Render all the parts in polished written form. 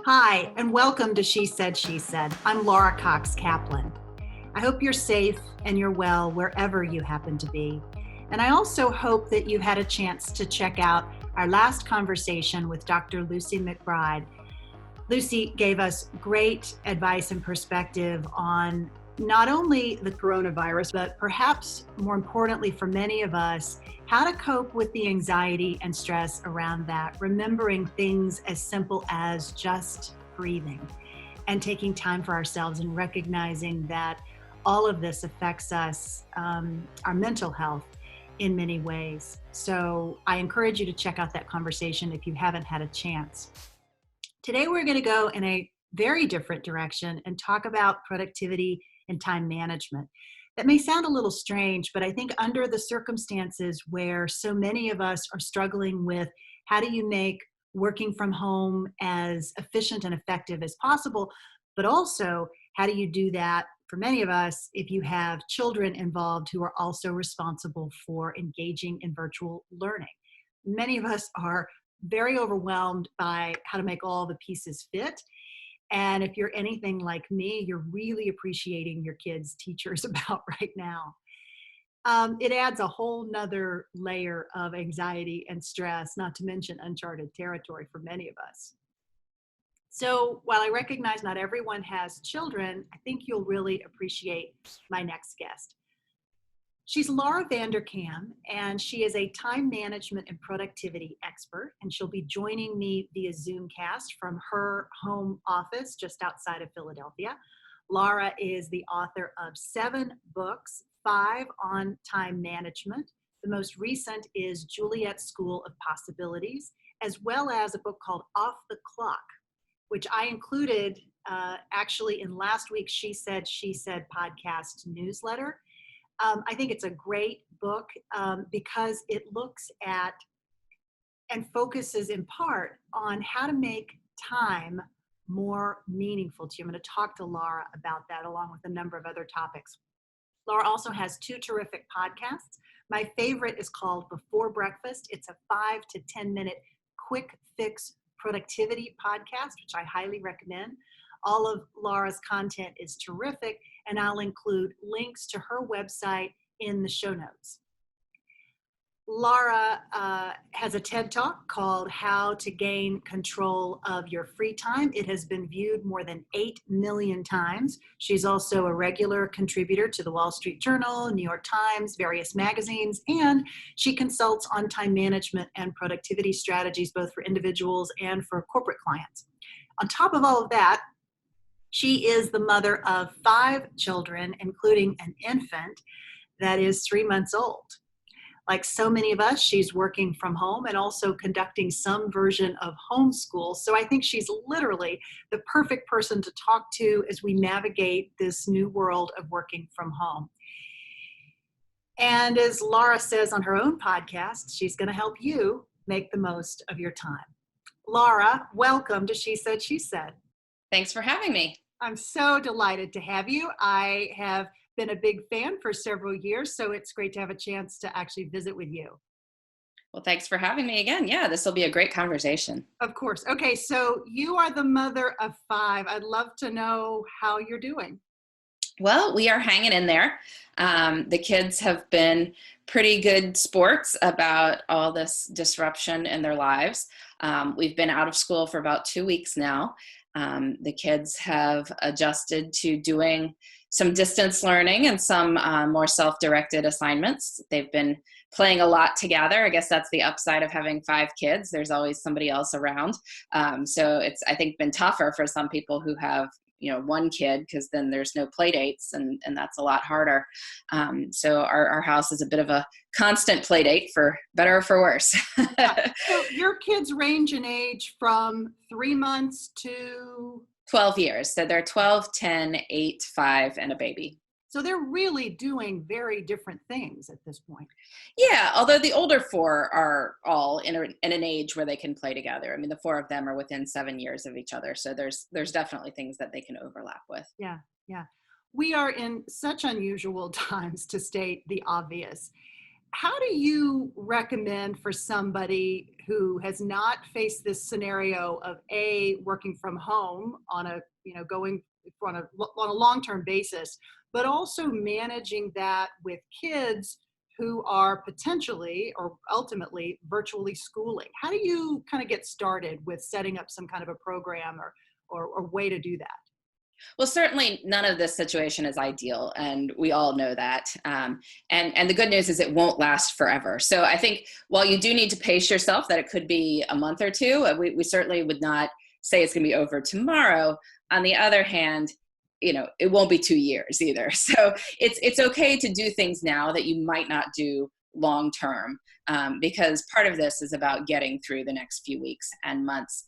Hi, and welcome to She Said, She Said. I'm Laura Cox Kaplan. I hope you're safe and you're well wherever you happen to be. And I also hope that you had a chance to check out our last conversation with Dr. Lucy McBride. Lucy gave us great advice and perspective on not only the coronavirus, but perhaps more importantly for many of us, how to cope with the anxiety and stress around that, remembering things as simple as just breathing and taking time for ourselves and recognizing that all of this affects us, our mental health in many ways. So I encourage you to check out that conversation if you haven't had a chance. Today, we're going to go in a very different direction and talk about productivity and time management. That may sound a little strange, but I think under the circumstances where so many of us are struggling with how do you make working from home as efficient and effective as possible, but also how do you do that for many of us if you have children involved who are also responsible for engaging in virtual learning. Many of us are very overwhelmed by how to make all the pieces fit. And if you're anything like me, you're really appreciating your kids' teachers about right now. It adds a whole nother layer of anxiety and stress, not to mention uncharted territory for many of us. So while I recognize not everyone has children, I think you'll really appreciate my next guest. She's Laura Vanderkam, and she is a time management and productivity expert, and she'll be joining me via Zoomcast from her home office just outside of Philadelphia. Laura is the author of 7 books, 5 on time management. The most recent is Juliet's School of Possibilities, as well as a book called Off the Clock, which I included actually in last week's She Said podcast newsletter. I think it's a great book because it looks at and focuses in part on how to make time more meaningful to you. I'm going to talk to Laura about that along with a number of other topics. Laura also has 2 terrific podcasts. My favorite is called Before Breakfast. It's a 5 to 10 minute quick fix productivity podcast, which I highly recommend. All of Laura's content is terrific, and I'll include links to her website in the show notes. Laura has a TED Talk called How to Gain Control of Your Free Time. It has been viewed more than 8 million times. She's also a regular contributor to the Wall Street Journal, New York Times, various magazines, and she consults on time management and productivity strategies, both for individuals and for corporate clients. On top of all of that, she is the mother of 5 children, including an infant that is 3 months old. Like so many of us, she's working from home and also conducting some version of homeschool. So I think she's literally the perfect person to talk to as we navigate this new world of working from home. And as Laura says on her own podcast, she's going to help you make the most of your time. Laura, welcome to She Said, She Said. Thanks for having me. I'm so delighted to have you. I have been a big fan for several years, so it's great to have a chance to actually visit with you. Well, thanks for having me again. Yeah, this will be a great conversation. Of course. Okay, so you are the mother of 5. I'd love to know how you're doing. Well, we are hanging in there. The kids have been pretty good sports about all this disruption in their lives. We've been out of school for about 2 weeks now. The kids have adjusted to doing some distance learning and some more self-directed assignments. They've been playing a lot together. I guess that's the upside of having 5 kids. There's always somebody else around. So it's, I think, been tougher for some people who have, 1 kid, because then there's no play dates, and that's a lot harder. So our house is a bit of a constant play date, for better or for worse. Yeah. So your kids range in age from 3 months to 12 years. So they're 12, 10, 8, 5, and a baby. So they're really doing very different things at this point. Yeah, although the older 4 are all in an age where they can play together. I mean, the 4 of them are within 7 years of each other. So there's definitely things that they can overlap with. Yeah. We are in such unusual times, to state the obvious. how do you recommend for somebody who has not faced this scenario of working from home on a, going on a long-term basis, but also managing that with kids who are potentially or ultimately virtually schooling? How do you kind of get started with setting up some kind of a program or way to do that? Well, certainly none of this situation is ideal, and we all know that. And the good news is it won't last forever. So I think while you do need to pace yourself, that it could be a month or two, we certainly would not say it's going to be over tomorrow. On the other hand, it won't be 2 years either. So it's okay to do things now that you might not do long term, because part of this is about getting through the next few weeks and months.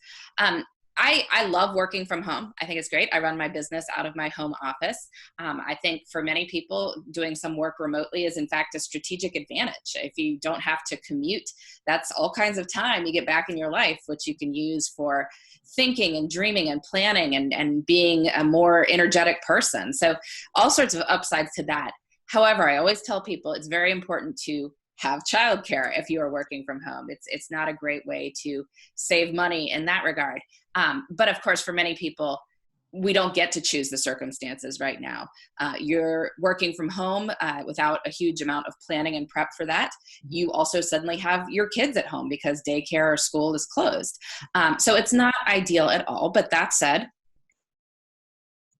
I love working from home. I think it's great. I run my business out of my home office. I think for many people, doing some work remotely is in fact a strategic advantage. If you don't have to commute, that's all kinds of time you get back in your life, which you can use for thinking and dreaming and planning and being a more energetic person. So all sorts of upsides to that. However, I always tell people it's very important to have childcare if you are working from home. It's not a great way to save money in that regard. But of course, for many people, we don't get to choose the circumstances right now. You're working from home without a huge amount of planning and prep for that. You also suddenly have your kids at home because daycare or school is closed. So it's not ideal at all. But that said,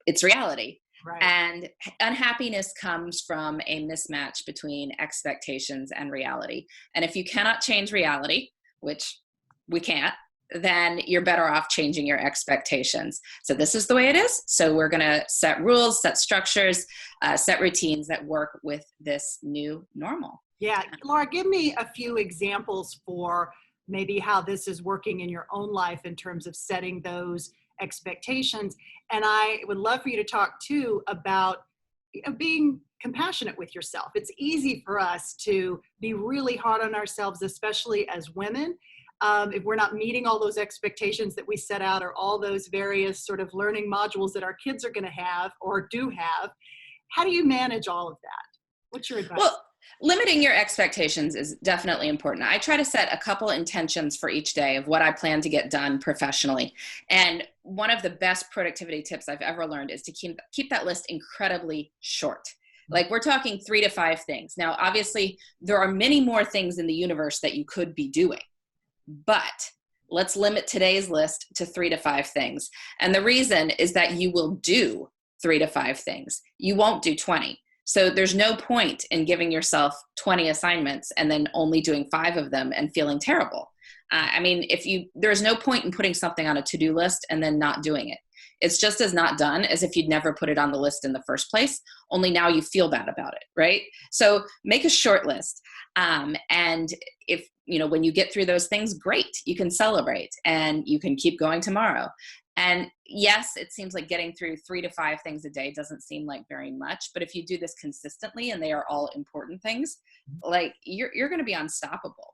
it's reality. Right. And unhappiness comes from a mismatch between expectations and reality. And if you cannot change reality, which we can't, then you're better off changing your expectations. So this is the way it is. So we're going to set rules, set structures, set routines that work with this new normal. Yeah. Laura, give me a few examples for maybe how this is working in your own life in terms of setting those expectations. And I would love for you to talk too about being compassionate with yourself. It's easy for us to be really hard on ourselves, especially as women. If we're not meeting all those expectations that we set out, or all those various sort of learning modules that our kids are going to have or do have. How do you manage all of that? What's your advice? Well, limiting your expectations is definitely important. I try to set a couple intentions for each day of what I plan to get done professionally. And one of the best productivity tips I've ever learned is to keep that list incredibly short. Like, we're talking 3 to 5 things. Now, obviously, there are many more things in the universe that you could be doing, but let's limit today's list to 3 to 5 things. And the reason is that you will do 3 to 5 things. You won't do 20. So there's no point in giving yourself 20 assignments and then only doing 5 of them and feeling terrible. There's no point in putting something on a to-do list and then not doing it. It's just as not done as if you'd never put it on the list in the first place, only now you feel bad about it, right? So make a short list. And if, when you get through those things, great, you can celebrate and you can keep going tomorrow. And yes, it seems like getting through 3 to 5 things a day doesn't seem like very much, but if you do this consistently and they are all important things, like you're going to be unstoppable.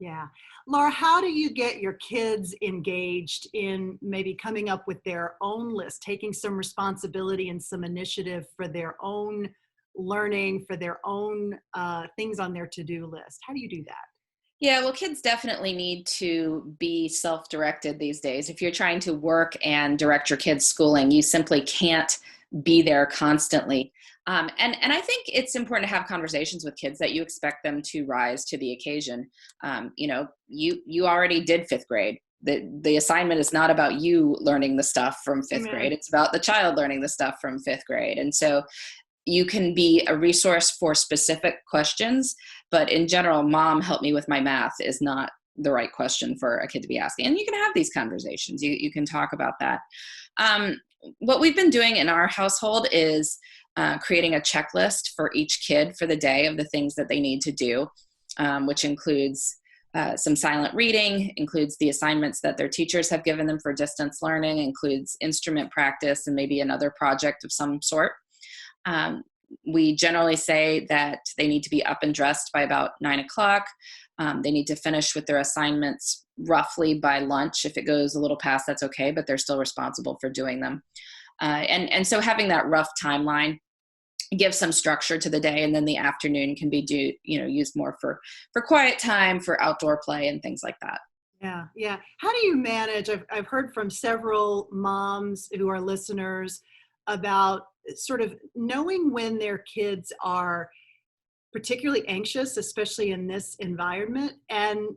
Yeah. Laura, how do you get your kids engaged in maybe coming up with their own list, taking some responsibility and some initiative for their own learning, for their own things on their to-do list? How do you do that? Yeah, well, kids definitely need to be self-directed these days. If you're trying to work and direct your kids' schooling, you simply can't be there constantly. And I think it's important to have conversations with kids that you expect them to rise to the occasion. You already did 5th grade. The assignment is not about you learning the stuff from 5th grade. It's about the child learning the stuff from 5th grade. And so you can be a resource for specific questions, but in general, Mom, help me with my math is not the right question for a kid to be asking. And you can have these conversations. You can talk about that. What we've been doing in our household is creating a checklist for each kid for the day of the things that they need to do, which includes some silent reading, includes the assignments that their teachers have given them for distance learning, includes instrument practice, and maybe another project of some sort. We generally say that they need to be up and dressed by about 9 o'clock. They need to finish with their assignments roughly by lunch. If it goes a little past, that's okay, but they're still responsible for doing them. And so having that rough timeline, give some structure to the day, and then the afternoon can be used more for quiet time, for outdoor play and things like that. Yeah, yeah. How do you manage? I've heard from several moms who are listeners about sort of knowing when their kids are particularly anxious, especially in this environment, and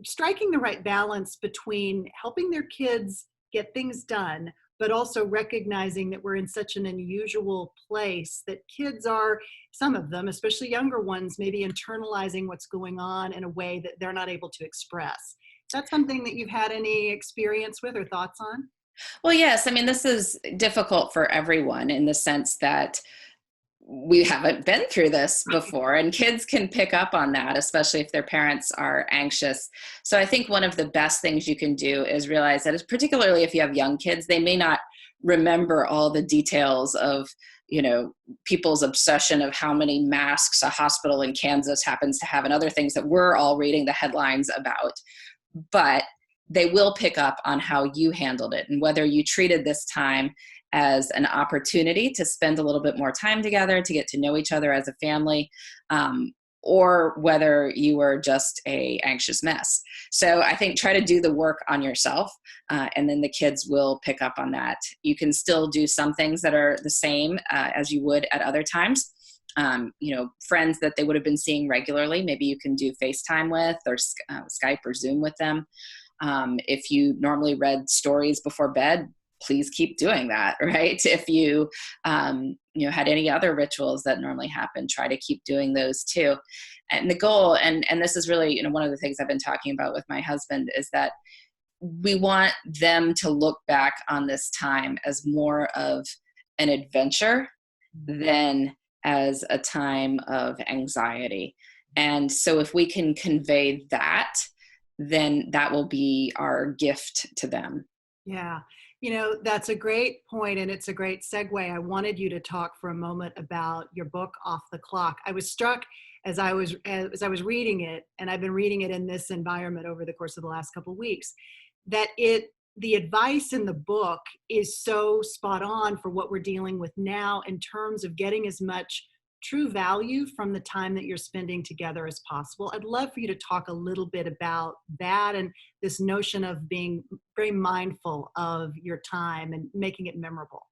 striking the right balance between helping their kids get things done, but also recognizing that we're in such an unusual place that kids are, some of them, especially younger ones, maybe internalizing what's going on in a way that they're not able to express. Is that something that you've had any experience with or thoughts on? Well, yes. I mean, this is difficult for everyone in the sense that we haven't been through this before, and kids can pick up on that, especially if their parents are anxious. So I think one of the best things you can do is realize that, particularly if you have young kids, they may not remember all the details of people's obsession of how many masks a hospital in Kansas happens to have and other things that we're all reading the headlines about. But they will pick up on how you handled it, and whether you treated this time as an opportunity to spend a little bit more time together, to get to know each other as a family, or whether you were just a anxious mess. So I think try to do the work on yourself, and then the kids will pick up on that. You can still do some things that are the same as you would at other times. Friends that they would have been seeing regularly, maybe you can do FaceTime with, or Skype or Zoom with them. If you normally read stories before bed, please keep doing that, right? If you, had any other rituals that normally happen, try to keep doing those too. And the goal, and this is really, one of the things I've been talking about with my husband, is that we want them to look back on this time as more of an adventure than as a time of anxiety. And so if we can convey that, then that will be our gift to them. Yeah. That's a great point, and it's a great segue. I wanted you to talk for a moment about your book, Off the Clock. I was struck as I was reading it, and I've been reading it in this environment over the course of the last couple of weeks, that the advice in the book is so spot on for what we're dealing with now in terms of getting as much true value from the time that you're spending together as possible. I'd love for you to talk a little bit about that and this notion of being very mindful of your time and making it memorable.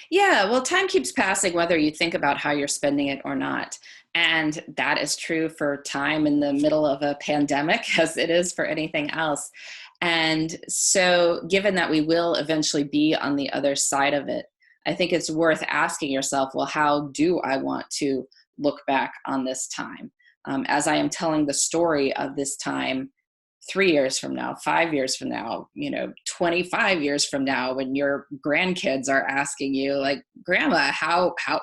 Yeah, well, time keeps passing whether you think about how you're spending it or not. And that is true for time in the middle of a pandemic as it is for anything else. And so, given that we will eventually be on the other side of it, I think it's worth asking yourself, well, how do I want to look back on this time? As I am telling the story of this time 3 years from now, 5 years from now, 25 years from now, when your grandkids are asking you, like, Grandma,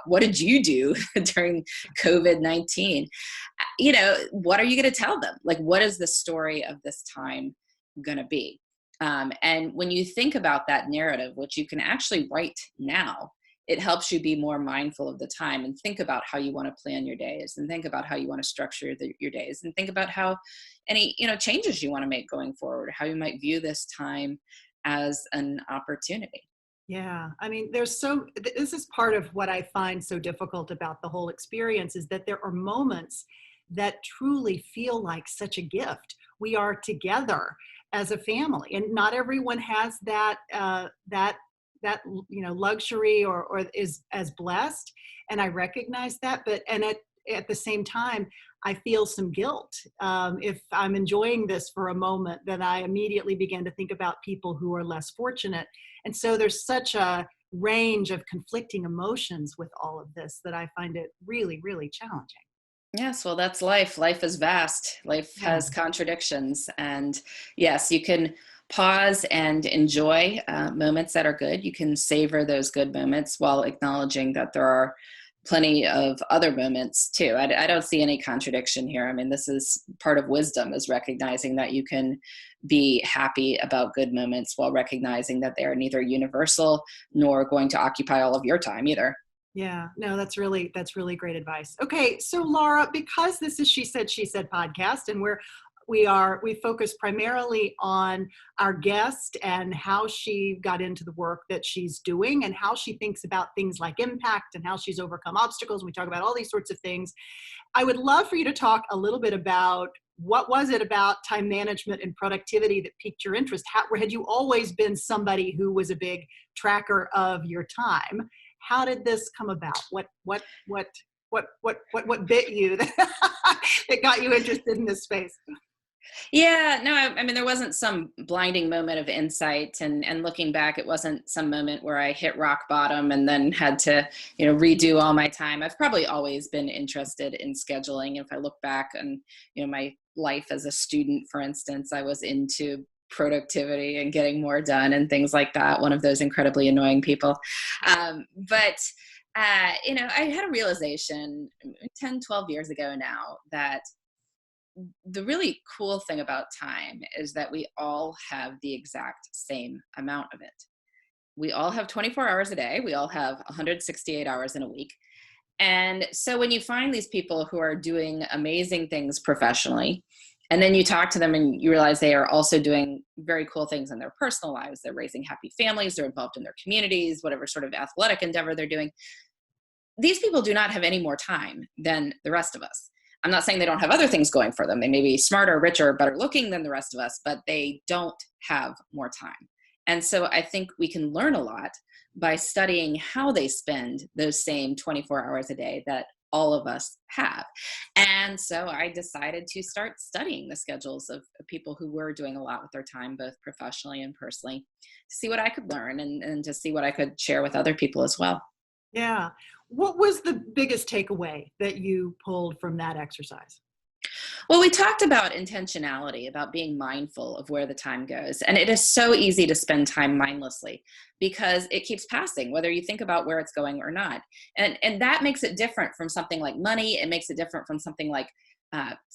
what did you do during COVID-19? What are you going to tell them? Like, what is the story of this time going to be? And when you think about that narrative, which you can actually write now, it helps you be more mindful of the time and think about how you want to plan your days, and think about how you want to structure your days, and think about how any changes you want to make going forward, how you might view this time as an opportunity. Yeah, I mean, this is part of what I find so difficult about the whole experience, is that there are moments that truly feel like such a gift. We are together as a family, and not everyone has that luxury or is as blessed, and I recognize that. But at the same time, I feel some guilt if I'm enjoying this for a moment, then I immediately begin to think about people who are less fortunate. And so there's such a range of conflicting emotions with all of this that I find it really, really challenging. Yes, well, that's life. Life is vast. Life Yeah. has contradictions. And yes, you can pause and enjoy moments that are good. You can savor those good moments while acknowledging that there are plenty of other moments too. I don't see any contradiction here. I mean, this is part of wisdom, is recognizing that you can be happy about good moments while recognizing that they are neither universal nor going to occupy all of your time either. Yeah, no, that's really great advice. Okay, so Laura, because this is She Said podcast, and we're we focus primarily on our guest and how she got into the work that she's doing and how she thinks about things like impact and how she's overcome obstacles. We talk about all these sorts of things. I would love for you to talk a little bit about what was it about time management and productivity that piqued your interest? Had you always been somebody who was a big tracker of your time? How did this come about? What bit you that got you interested in this space? Yeah, no, I mean, there wasn't some blinding moment of insight, and looking back, it wasn't some moment where I hit rock bottom and then had to, redo all my time. I've probably always been interested in scheduling. If I look back on, my life as a student, for instance, I was into productivity and getting more done and things like that. One of those incredibly annoying people. I had a realization 10, 12 years ago now that the really cool thing about time is that we all have the exact same amount of it. We all have 24 hours a day. We all have 168 hours in a week. And so when you find these people who are doing amazing things professionally, and then you talk to them and you realize they are also doing very cool things in their personal lives, they're raising happy families, they're involved in their communities, whatever sort of athletic endeavor they're doing, these people do not have any more time than the rest of us. I'm not saying they don't have other things going for them. They may be smarter, richer, better looking than the rest of us, but they don't have more time. And so I think we can learn a lot by studying how they spend those same 24 hours a day that all of us have. And so I decided to start studying the schedules of people who were doing a lot with their time, both professionally and personally, to see what I could learn and to see what I could share with other people as well. Yeah. What was the biggest takeaway that you pulled from that exercise? Well, we talked about intentionality, about being mindful of where the time goes. And it is so easy to spend time mindlessly because it keeps passing, whether you think about where it's going or not. And that makes it different from something like money. It makes it different from something like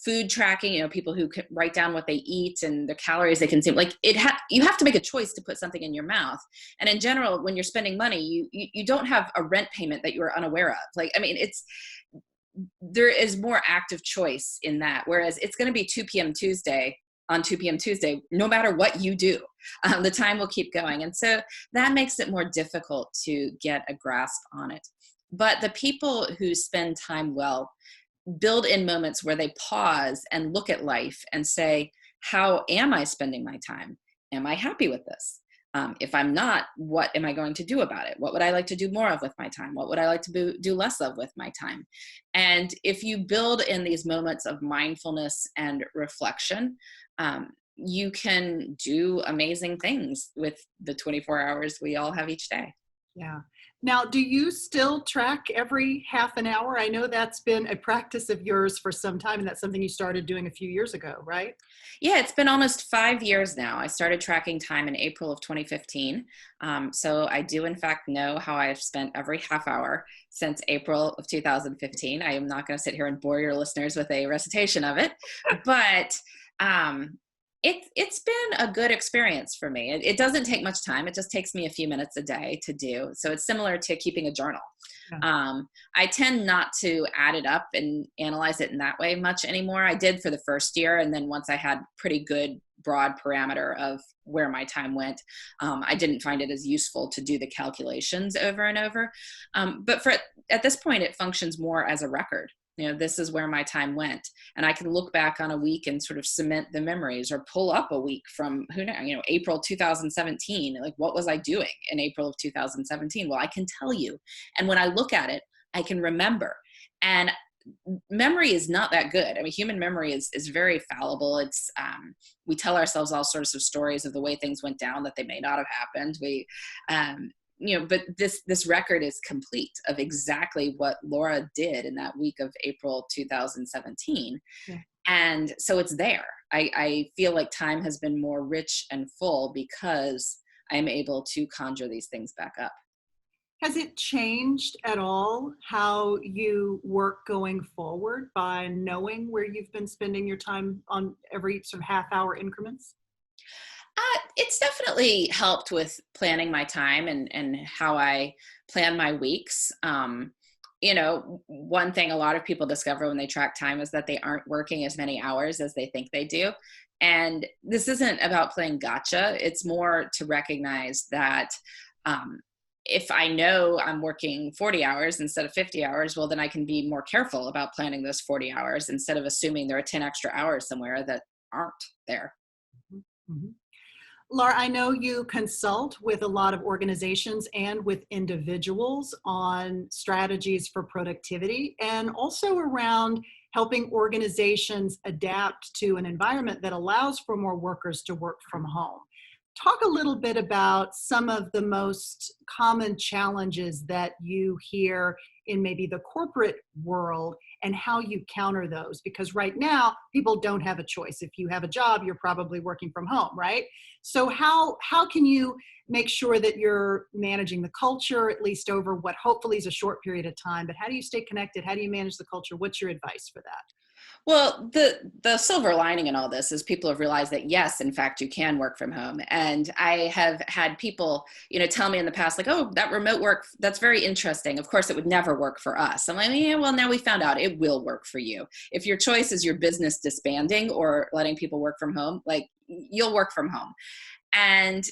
food tracking, people who can write down what they eat and the calories they consume. Like you have to make a choice to put something in your mouth. And in general, when you're spending money, you don't have a rent payment that you are unaware of. There is more active choice in that. Whereas it's going to be 2 p.m. Tuesday on 2 p.m. Tuesday, no matter what you do, the time will keep going. And so that makes it more difficult to get a grasp on it. But the people who spend time well build in moments where they pause and look at life and say, how am I spending my time? Am I happy with this? If I'm not, what am I going to do about it? What would I like to do more of with my time? What would I like to do less of with my time? And if you build in these moments of mindfulness and reflection, you can do amazing things with the 24 hours we all have each day. Yeah. Now, do you still track every half an hour? I know that's been a practice of yours for some time, and that's something you started doing a few years ago, right? Yeah, it's been almost 5 years now. I started tracking time in April of 2015. So I do, in fact, know how I've spent every half hour since April of 2015. I am not going to sit here and bore your listeners with a recitation of it, but it's been a good experience for me. It doesn't take much time. It just takes me a few minutes a day to do. So it's similar to keeping a journal. Yeah. I tend not to add it up and analyze it in that way much anymore. I did for the first year. And then once I had pretty good broad parameter of where my time went, I didn't find it as useful to do the calculations over and over. But at this point, it functions more as a record. This is where my time went. And I can look back on a week and sort of cement the memories or pull up a week from, April 2017. Like, what was I doing in April of 2017? Well, I can tell you. And when I look at it, I can remember. And memory is not that good. I mean, human memory is very fallible. It's, we tell ourselves all sorts of stories of the way things went down that they may not have happened. But this record is complete of exactly what Laura did in that week of April 2017. Yeah. And so it's there. I feel like time has been more rich and full because I'm able to conjure these things back up. Has it changed at all how you work going forward by knowing where you've been spending your time on every sort of half hour increments? It's definitely helped with planning my time and how I plan my weeks. one thing a lot of people discover when they track time is that they aren't working as many hours as they think they do. And this isn't about playing gotcha. It's more to recognize that if I know I'm working 40 hours instead of 50 hours, well, then I can be more careful about planning those 40 hours instead of assuming there are 10 extra hours somewhere that aren't there. Mm-hmm. Laura, I know you consult with a lot of organizations and with individuals on strategies for productivity and also around helping organizations adapt to an environment that allows for more workers to work from home. Talk a little bit about some of the most common challenges that you hear in maybe the corporate world and how you counter those. Because right now, people don't have a choice. If you have a job, you're probably working from home, right? So how can you make sure that you're managing the culture, at least over what hopefully is a short period of time, but how do you stay connected? How do you manage the culture? What's your advice for that? Well, the silver lining in all this is people have realized that yes, in fact, you can work from home. And I have had people, tell me in the past, like, oh, that remote work, that's very interesting. Of course, it would never work for us. I'm like, yeah, well, now we found out it will work for you. If your choice is your business disbanding or letting people work from home, like you'll work from home. And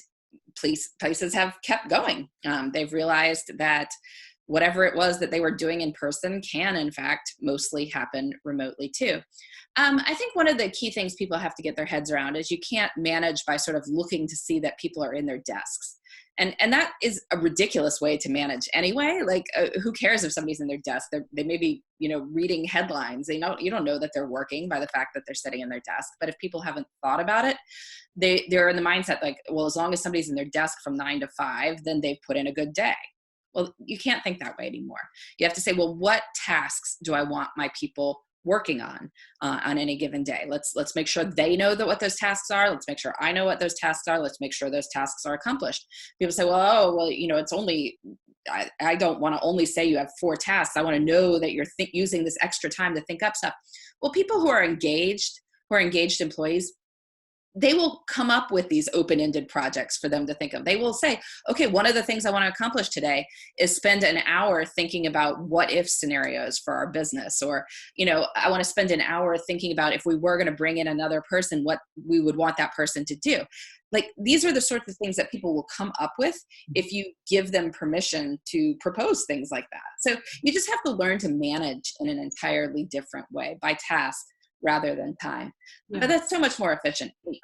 places have kept going. They've realized that whatever it was that they were doing in person can, in fact, mostly happen remotely too. I think one of the key things people have to get their heads around is you can't manage by sort of looking to see that people are in their desks. And that is a ridiculous way to manage anyway. Like, who cares if somebody's in their desk? They may be, reading headlines. You don't know that they're working by the fact that they're sitting in their desk. But if people haven't thought about it, they're in the mindset like, well, as long as somebody's in their desk from 9 to 5, then they've put in a good day. Well, you can't think that way anymore. You have to say, well, what tasks do I want my people working on any given day? Let's make sure they know that what those tasks are. Let's make sure I know what those tasks are. Let's make sure those tasks are accomplished. People say, well, it's only, I don't want to only say you have 4 tasks. I want to know that you're using this extra time to think up stuff. Well, people who are engaged employees, they will come up with these open-ended projects for them to think of. They will say, okay, one of the things I want to accomplish today is spend an hour thinking about what if scenarios for our business. Or, I want to spend an hour thinking about if we were going to bring in another person, what we would want that person to do. Like, these are the sorts of things that people will come up with if you give them permission to propose things like that. So you just have to learn to manage in an entirely different way by task rather than time. Yeah. But that's so much more efficient anyway.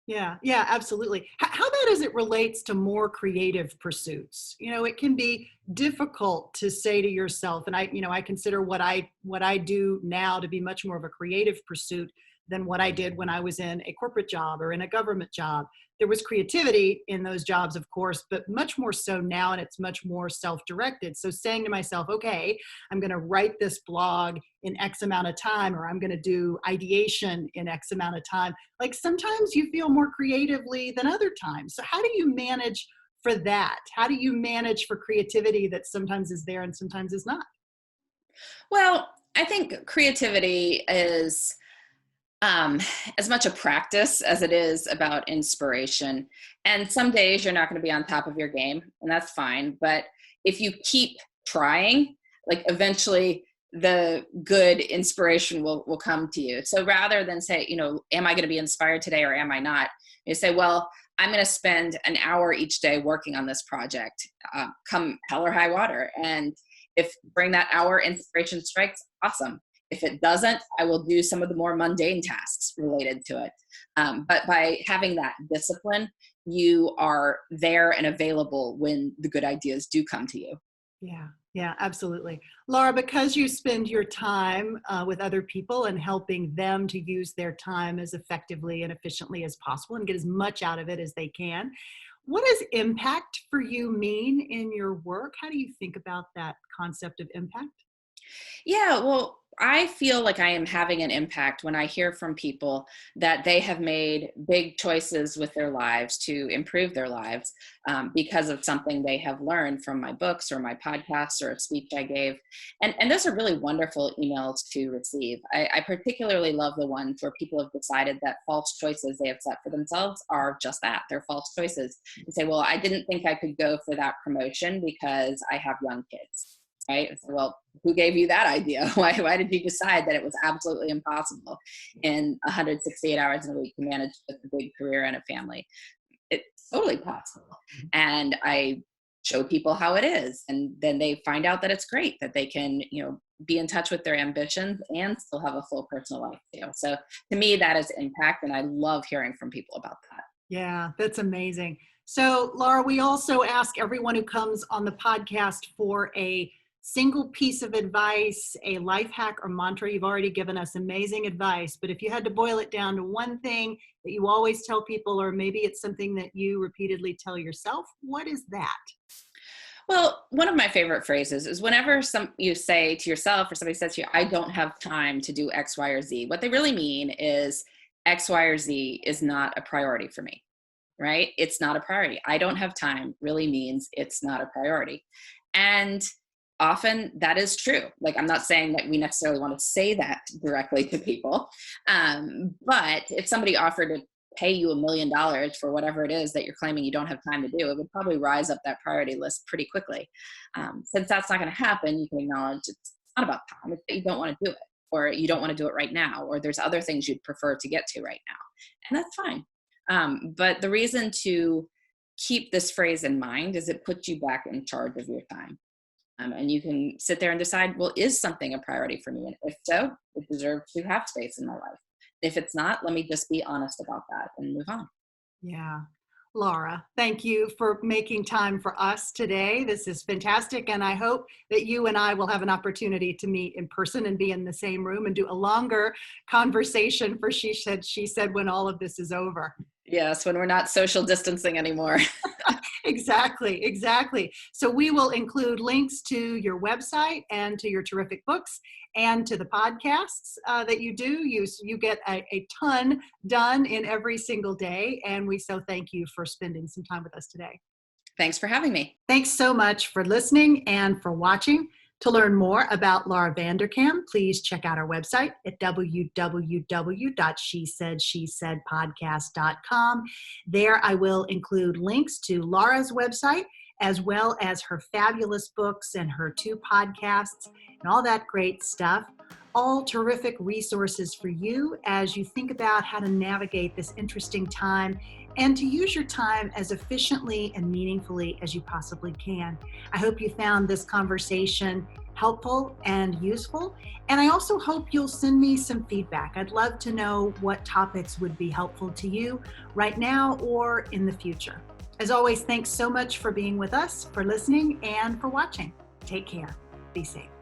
Yeah, absolutely. How about as it relates to more creative pursuits? It can be difficult to say to yourself, and I consider what I do now to be much more of a creative pursuit than what I did when I was in a corporate job or in a government job. There was creativity in those jobs, of course, but much more so now, and it's much more self-directed. So saying to myself, okay, I'm going to write this blog in X amount of time, or I'm going to do ideation in X amount of time. Like, sometimes you feel more creatively than other times. So how do you manage for that? How do you manage for creativity that sometimes is there and sometimes is not? Well, I think creativity is as much a practice as it is about inspiration. And some days you're not going to be on top of your game, and that's fine. But if you keep trying, like, eventually the good inspiration will come to you. So rather than say, am I going to be inspired today or am I not? You say, well, I'm going to spend an hour each day working on this project, come hell or high water. And if during that hour inspiration strikes, awesome. If it doesn't, I will do some of the more mundane tasks related to it. But by having that discipline, you are there and available when the good ideas do come to you. Yeah, absolutely. Laura, because you spend your time with other people and helping them to use their time as effectively and efficiently as possible and get as much out of it as they can, what does impact for you mean in your work? How do you think about that concept of impact? Yeah, well, I feel like I am having an impact when I hear from people that they have made big choices with their lives to improve their lives because of something they have learned from my books or my podcasts or a speech I gave. And those are really wonderful emails to receive. I particularly love the ones where people have decided that false choices they have set for themselves are just that. They're false choices. And say, well, I didn't think I could go for that promotion because I have young kids. right? So, well, who gave you that idea? Why did you decide that it was absolutely impossible in 168 hours in a week to manage a big career and a family? It's totally possible. And I show people how it is. And then they find out that it's great, that they can, be in touch with their ambitions and still have a full personal life too. So to me, that is impact. And I love hearing from people about that. Yeah, that's amazing. So, Laura, we also ask everyone who comes on the podcast for a single piece of advice, a life hack or mantra. You've already given us amazing advice, but if you had to boil it down to one thing that you always tell people, or maybe it's something that you repeatedly tell yourself, what is that? Well, one of my favorite phrases is whenever you say to yourself or somebody says to you, I don't have time to do X, Y, or Z, what they really mean is X, Y, or Z is not a priority for me, right? It's not a priority. I don't have time really means it's not a priority. And often that is true. Like, I'm not saying that we necessarily want to say that directly to people. But if somebody offered to pay you $1 million for whatever it is that you're claiming you don't have time to do, it would probably rise up that priority list pretty quickly. Since that's not going to happen, you can acknowledge it's not about time. It's that you don't want to do it, or you don't want to do it right now, or there's other things you'd prefer to get to right now. And that's fine. But the reason to keep this phrase in mind is it puts you back in charge of your time. And you can sit there and decide, well, is something a priority for me? And if so, it deserves to have space in my life. If it's not, let me just be honest about that and move on. Yeah. Laura, thank you for making time for us today. This is fantastic. And I hope that you and I will have an opportunity to meet in person and be in the same room and do a longer conversation for She Said when all of this is over. Yes, when we're not social distancing anymore. Exactly. So we will include links to your website and to your terrific books and to the podcasts that you do. You get a ton done in every single day. And we so thank you for spending some time with us today. Thanks for having me. Thanks so much for listening and for watching. To learn more about Laura Vanderkam, please check out our website at www.shesaidshesaidpodcast.com. There I will include links to Laura's website, as well as her fabulous books and her 2 podcasts and all that great stuff. All terrific resources for you as you think about how to navigate this interesting time and to use your time as efficiently and meaningfully as you possibly can. I hope you found this conversation helpful and useful. And I also hope you'll send me some feedback. I'd love to know what topics would be helpful to you right now or in the future. As always, thanks so much for being with us, for listening, and for watching. Take care. Be safe.